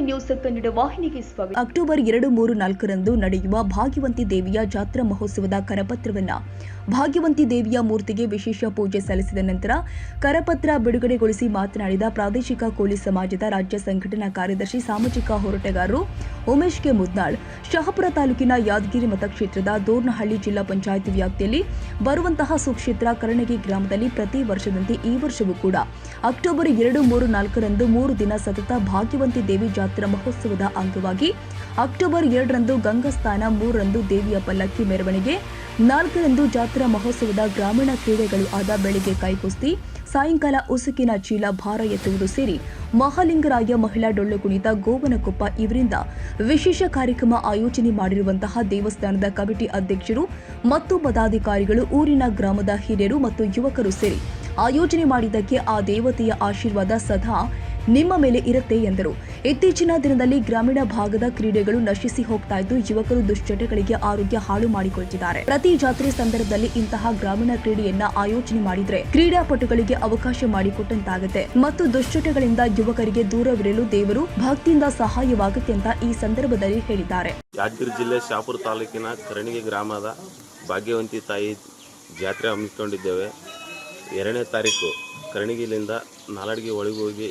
News Kannada ವಾಹಿನಿಗೆ ಸ್ವಾಗತ. October 2, 3, 4ರಂದು ನಡೆಯುವ ಭಾಗ್ಯವಂತಿ ದೇವಿಯ ಜಾತ್ರಾ ಮಹೋತ್ಸವದ ಕರಪತ್ರವನ್ನು ಭಾಗ್ಯವಂತಿ ದೇವಿಯ ಮೂರ್ತಿಗೆ ವಿಶೇಷ ಪೂಜೆ ಸಲ್ಲಿಸಿದ ನಂತರ ಕರಪತ್ರ ಬಿಡುಗಡೆಗೊಳಿಸಿ ಮಾತನಾಡಿದ ಪ್ರಾದೇಶಿಕ ಕೋಲಿ ಸಮಾಜದ ರಾಜ್ಯ ಸಂಘಟನಾ ಕಾರ್ಯದರ್ಶಿ ಸಾಮಾಜಿಕ ಹೋರಾಟಗಾರರು ಉಮೇಶ್ ಕೆ ಮುದ್ನಾಳ್, ಶಹಾಪುರ ತಾಲೂಕಿನ ಯಾದಗಿರಿ ಮತಕ್ಷೇತ್ರದ ದೋರ್ನಹಳ್ಳಿ ಜಿಲ್ಲಾ ಪಂಚಾಯತ್ ವ್ಯಾಪ್ತಿಯಲ್ಲಿ ಬರುವಂತಹ ಸುಕ್ಷೇತ್ರ ಕರಣಗಿ ಗ್ರಾಮದಲ್ಲಿ ಪ್ರತಿ ವರ್ಷದಂತೆ ಈ ವರ್ಷವೂ ಕೂಡ ಅಕ್ಟೋಬರ್ 2, 3, 4ರಂದು 3 ದಿನ ಸತತ ಭಾಗ್ಯವಂತಿ ದೇವಿ ಜಾತ್ರಾ ಮಹೋತ್ಸವದ ಅಂಗವಾಗಿ ಅಕ್ಟೋಬರ್ 2ರಂದು ಗಂಗಾಸ್ಥಾನ, 3ರಂದು ದೇವಿಯ ಪಲ್ಲಕ್ಕಿ ಮೆರವಣಿಗೆ, 4ರಂದು ಜಾತ್ರಾ ಮಹೋತ್ಸವದ ಗ್ರಾಮೀಣ ಕ್ರೀಡೆಗಳು ಆದ ಬೆಳಿಗ್ಗೆ ಕೈಕುಸ್ತಿ, ಸಾಯಂಕಾಲ ಉಸುಕಿನ ಚೀಲ ಭಾರ ಎತ್ತುವುದು ಸೇರಿ ಮಹಾಲಿಂಗರಾಯ ಮಹಿಳಾ ಡೊಳ್ಳು ಕುಣಿತ, ಗೋವನಕೊಪ್ಪ ಇವರಿಂದ ವಿಶೇಷ ಕಾರ್ಯಕ್ರಮ ಆಯೋಜನೆ ಮಾಡಿರುವಂತಹ ದೇವಸ್ಥಾನದ ಕಮಿಟಿ ಅಧ್ಯಕ್ಷರು ಮತ್ತು ಪದಾಧಿಕಾರಿಗಳು, ಊರಿನ ಗ್ರಾಮದ ಹಿರಿಯರು ಮತ್ತು ಯುವಕರು ಸೇರಿ ಆಯೋಜನೆ ಮಾಡಿದ್ದಕ್ಕೆ ಆ ದೇವತೆಯ ಆಶೀರ್ವಾದ ಸದಾ ನಿಮ್ಮ ಮೇಲೆ ಇರುತ್ತೆ ಎಂದರು. ಇತ್ತೀಚಿನ ದಿನದಲ್ಲಿ ಗ್ರಾಮೀಣ ಭಾಗದ ಕ್ರೀಡೆಗಳು ನಶಿಸಿ ಹೋಗ್ತಾ ಇದ್ದು, ಯುವಕರು ದುಶ್ಚಟಗಳಿಗೆ ಆರೋಗ್ಯ ಹಾಳು ಮಾಡಿಕೊಳ್ತಿದ್ದಾರೆ. ಪ್ರತಿ ಜಾತ್ರೆ ಸಂದರ್ಭದಲ್ಲಿ ಇಂತಹ ಗ್ರಾಮೀಣ ಕ್ರೀಡೆಯನ್ನ ಆಯೋಜನೆ ಮಾಡಿದ್ರೆ ಕ್ರೀಡಾಪಟುಗಳಿಗೆ ಅವಕಾಶ ಮಾಡಿಕೊಟ್ಟಂತಾಗುತ್ತೆ ಮತ್ತು ದುಶ್ಚಟಗಳಿಂದ ಯುವಕರಿಗೆ ದೂರವಿರಲು ದೇವರು ಭಕ್ತಿಯಿಂದ ಸಹಾಯವಾಗುತ್ತೆ ಅಂತ ಈ ಸಂದರ್ಭದಲ್ಲಿ ಹೇಳಿದ್ದಾರೆ. ಯಾದಗಿರಿ ಜಿಲ್ಲೆ ಶಹಾಪುರ ತಾಲೂಕಿನ ಕರಣಗಿ ಗ್ರಾಮದ ಭಾಗ್ಯವಂತಿ ತಾಯಿ ಜಾತ್ರೆ ಹಮ್ಮಿಕೊಂಡಿದ್ದೇವೆ. 2ನೇ ತಾರೀಕು ಕರಣಗಿಲಿಂದ ನಾಲಡ್ಗಿ ಒಳಗೆ ಹೋಗಿ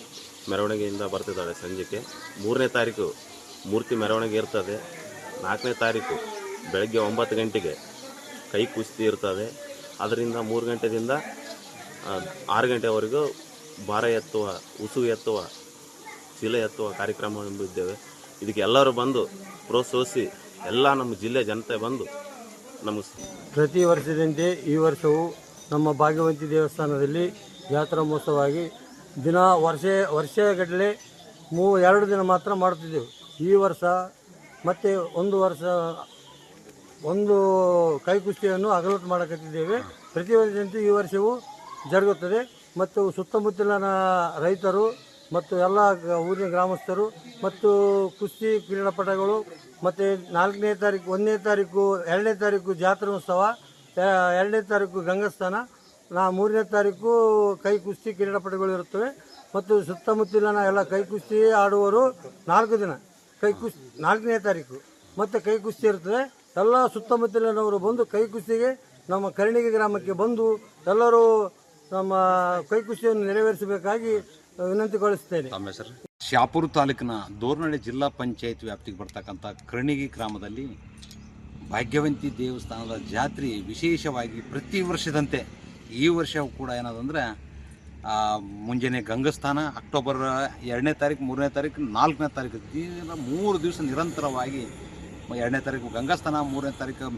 ಮೆರವಣಿಗೆಯಿಂದ ಬರ್ತಿದ್ದಾಳೆ ಸಂಜೆಗೆ. 3ನೇ ತಾರೀಕು ಮೂರ್ತಿ ಮೆರವಣಿಗೆ ಇರ್ತದೆ. 4ನೇ ತಾರೀಕು ಬೆಳಗ್ಗೆ 9 ಗಂಟೆಗೆ ಕೈ ಕುಸ್ತಿ ಇರ್ತದೆ. ಅದರಿಂದ 3 ಗಂಟೆಯಿಂದ 6 ಗಂಟೆವರೆಗೂ ಭಾರ ಎತ್ತುವ, ಉಸುಗು ಎತ್ತುವ, ಚೀಲ ಎತ್ತುವ ಕಾರ್ಯಕ್ರಮ ಹೊಂದಿದ್ದೇವೆ. ಇದಕ್ಕೆ ಎಲ್ಲರೂ ಬಂದು ಪ್ರೋತ್ಸಾಹಿಸಿ ಎಲ್ಲ ನಮ್ಮ ಜಿಲ್ಲೆ ಜನತೆ ಬಂದು ಪ್ರತಿ ವರ್ಷದಂತೆ ಈ ವರ್ಷವೂ ನಮ್ಮ ಭಾಗ್ಯವಂತಿ ದೇವಸ್ಥಾನದಲ್ಲಿ ಜಾತ್ರಾ ಮಹೋತ್ಸವವಾಗಿ ವರ್ಷಗಟ್ಟಲೆ 2 ದಿನ ಮಾತ್ರ ಮಾಡುತ್ತಿದ್ದೆವು. ಈ ವರ್ಷ ಮತ್ತೆ ಒಂದು ಕೈಕುಸ್ತಿಯನ್ನು ಅಗಲತ್ತು ಮಾಡಕತ್ತಿದ್ದೇವೆ. ಪ್ರತಿ ವರ್ಷದಂತೆ ಈ ವರ್ಷವೂ ಜರುಗುತ್ತದೆ ಮತ್ತು ಸುತ್ತಮುತ್ತಲಿನ ರೈತರು ಮತ್ತು ಎಲ್ಲ ಊರಿನ ಗ್ರಾಮಸ್ಥರು ಮತ್ತು ಕುಸ್ತಿ ಕ್ರೀಡಾಪಟುಗಳು ಮತ್ತು 4ನೇ ತಾರೀಕು, 1ನೇ ತಾರೀಕು, 2ನೇ ತಾರೀಕು ಜಾತ್ರಾ ಉತ್ಸವ, 2ನೇ ತಾರೀಕು ಗಂಗಾಸ್ಥಾನ, 3ನೇ ತಾರೀಕು ಕೈ ಕುಸ್ತಿ ಕ್ರೀಡಾಪಟುಗಳು ಇರುತ್ತವೆ ಮತ್ತು ಸುತ್ತಮುತ್ತಲಿನ ಎಲ್ಲ ಕೈ ಕುಸ್ತಿ ಆಡುವವರು 4 ದಿನ 4ನೇ ತಾರೀಕು ಮತ್ತು ಕೈ ಕುಸ್ತಿ ಇರ್ತದೆ. ಎಲ್ಲ ಸುತ್ತಮುತ್ತಲಿನವರು ಬಂದು ಕೈ ಕುಸ್ತಿಗೆ ನಮ್ಮ ಕರಣಗಿ ಗ್ರಾಮಕ್ಕೆ ಬಂದು ಎಲ್ಲರೂ ನಮ್ಮ ಕೈ ಕುಸ್ತಿಯನ್ನು ನೆರವೇರಿಸಬೇಕಾಗಿ ವಿನಂತಿಗೊಳಿಸುತ್ತೇನೆ. ಶಹಾಪುರ ತಾಲೂಕಿನ ದೋರ್ನಹಳ್ಳಿ ಜಿಲ್ಲಾ ಪಂಚಾಯತ್ ವ್ಯಾಪ್ತಿಗೆ ಬರ್ತಕ್ಕಂಥ ಕರಣಗಿ ಗ್ರಾಮದಲ್ಲಿ ಭಾಗ್ಯವಂತಿ ದೇವಸ್ಥಾನದ ಜಾತ್ರೆ ವಿಶೇಷವಾಗಿ ಪ್ರತಿ ವರ್ಷದಂತೆ ಈ ವರ್ಷ ಕೂಡ ಏನದಂದರೆ ಮುಂಜಾನೆ ಗಂಗಾಸ್ಥಾನ, ಅಕ್ಟೋಬರ್ 2ನೇ ತಾರೀಕು, 3ನೇ ತಾರೀಕು, 4ನೇ ತಾರೀಕು 3 ದಿವಸ ನಿರಂತರವಾಗಿ 2ನೇ ತಾರೀಕು ಗಂಗಾಸ್ಥಾನ, 3ನೇ ತಾರೀಕು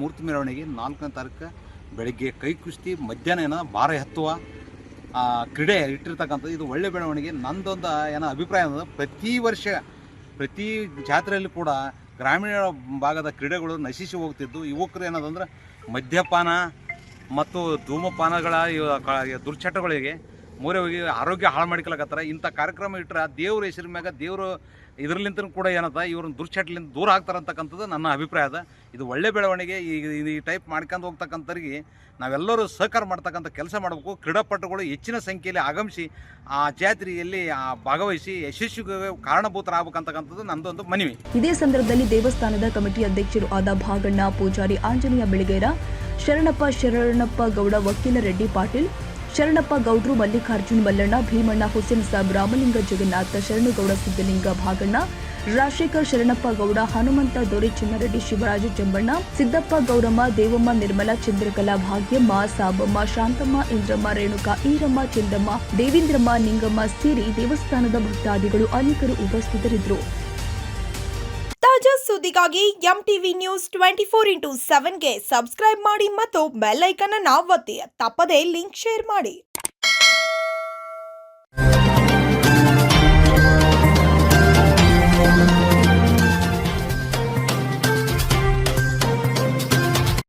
ಮೂರ್ತಿ ಮೆರವಣಿಗೆ, 4ನೇ ತಾರೀಕು ಬೆಳಗ್ಗೆ ಕೈ ಕುಸ್ತಿ, ಮಧ್ಯಾಹ್ನ ಭಾರ ಎತ್ತುವ ಕ್ರೀಡೆ ಇಟ್ಟಿರ್ತಕ್ಕಂಥದ್ದು. ಇದು ಒಳ್ಳೆ ಬೆಳವಣಿಗೆ. ನಂದೊಂದು ಅಭಿಪ್ರಾಯ ಅಂದರೆ ಪ್ರತಿ ಜಾತ್ರೆಯಲ್ಲಿ ಕೂಡ ಗ್ರಾಮೀಣ ಭಾಗದ ಕ್ರೀಡೆಗಳು ನಶಿಸಿ ಹೋಗ್ತಿದ್ದು, ಯುವಕರು ಏನದಂದ್ರೆ ಮದ್ಯಪಾನ ಮತ್ತು ಧೂಮಪಾನಗಳ ದುರ್ಚಟಗಳಿಗೆ ಮೊರೆ ಹೋಗಿ ಆರೋಗ್ಯ ಹಾಳು ಮಾಡ್ಕೊಳಕತ್ತಾರೆ. ಇಂಥ ಕಾರ್ಯಕ್ರಮ ಇಟ್ಟರೆ ದೇವ್ರ ಹೆಸರು ಮ್ಯಾಗ ದೇವರು ಇದರಲ್ಲಿಂತ ಕೂಡ ಏನದ ಇವ್ರನ್ನ ದುರ್ಚಟಲಿಂದ ದೂರ ಆಗ್ತಾರೆ ಅಂತಕ್ಕಂಥದ್ದು ನನ್ನ ಅಭಿಪ್ರಾಯ ಅದ. ಇದು ಒಳ್ಳೆ ಬೆಳವಣಿಗೆ. ಈ ಟೈಪ್ ಮಾಡ್ಕೊಂಡು ಹೋಗ್ತಕ್ಕಂಥವ್ರಿಗೆ ನಾವೆಲ್ಲರೂ ಸಹಕಾರ ಮಾಡ್ತಕ್ಕಂಥ ಕೆಲಸ ಮಾಡಬೇಕು. ಕ್ರೀಡಾಪಟುಗಳು ಹೆಚ್ಚಿನ ಸಂಖ್ಯೆಯಲ್ಲಿ ಆಗಮಿಸಿ ಆ ಜಾತ್ರೆಯಲ್ಲಿ ಭಾಗವಹಿಸಿ ಯಶಸ್ವಿಗೆ ಕಾರಣಭೂತರಾಗಬೇಕಂತಕ್ಕಂಥದ್ದು ನಂದೊಂದು ಮನವಿ. ಇದೇ ಸಂದರ್ಭದಲ್ಲಿ ದೇವಸ್ಥಾನದ ಕಮಿಟಿ ಅಧ್ಯಕ್ಷರು ಆದ ಭಾಗಣ್ಣ ಪೂಜಾರಿ, ಆಂಜನೇಯ ಬೆಳಗೇರ, ಶರಣಪ್ಪ ಗೌಡ, ವಕೀಲ ರೆಡ್ಡಿ ಪಾಟೀಲ್, ಶರಣಪ್ಪ ಗೌಡ್ರು, ಮಲ್ಲಿಕಾರ್ಜುನ್ ಮಲ್ಲಣ್ಣ, ಭೀಮಣ್ಣ, ಹುಸೇನ್ ಸಾಬ್, ರಾಮಲಿಂಗ ಜಗನ್ನಾಥ, ಶರಣಗೌಡ ಸಿದ್ದಲಿಂಗ ಭಾಗಣ್ಣ, ರಾಜಶೇಖರ್ ಶರಣಪ್ಪ ಗೌಡ, ಹನುಮಂತ ದೊರೆ, ಚಿನ್ನರೆಡ್ಡಿ, ಶಿವರಾಜ ಜಂಬಣ್ಣ, ಸಿದ್ದಪ್ಪ ಗೌರಮ್ಮ, ದೇವಮ್ಮ, ನಿರ್ಮಲಾ, ಚಂದ್ರಕಲಾ, ಭಾಗ್ಯಮ್ಮ, ಸಾಬಮ್ಮ, ಶಾಂತಮ್ಮ, ಇಂದ್ರಮ್ಮ, ರೇಣುಕಾ, ಈರಮ್ಮ, ಚಂದಮ್ಮ, ದೇವೇಂದ್ರಮ್ಮ, ನಿಂಗಮ್ಮ ಸೇರಿ ದೇವಸ್ಥಾನದ ಭಕ್ತಾದಿಗಳು ಅನೇಕರು ಉಪಸ್ಥಿತರಿದ್ದರು. ತಾಜಾ ಸುದ್ದಿಗಾಗಿ ಎಂಟಿವಿ ನ್ಯೂಸ್ 24x7ಗೆ ಸಬ್ಸ್ಕ್ರೈಬ್ ಮಾಡಿ ಮತ್ತು ಬೆಲ್ ಐಕಾನ್ ಅನ್ನು ಒತ್ತಿ. ತಪ್ಪದೇ ಲಿಂಕ್ ಶೇರ್ ಮಾಡಿ.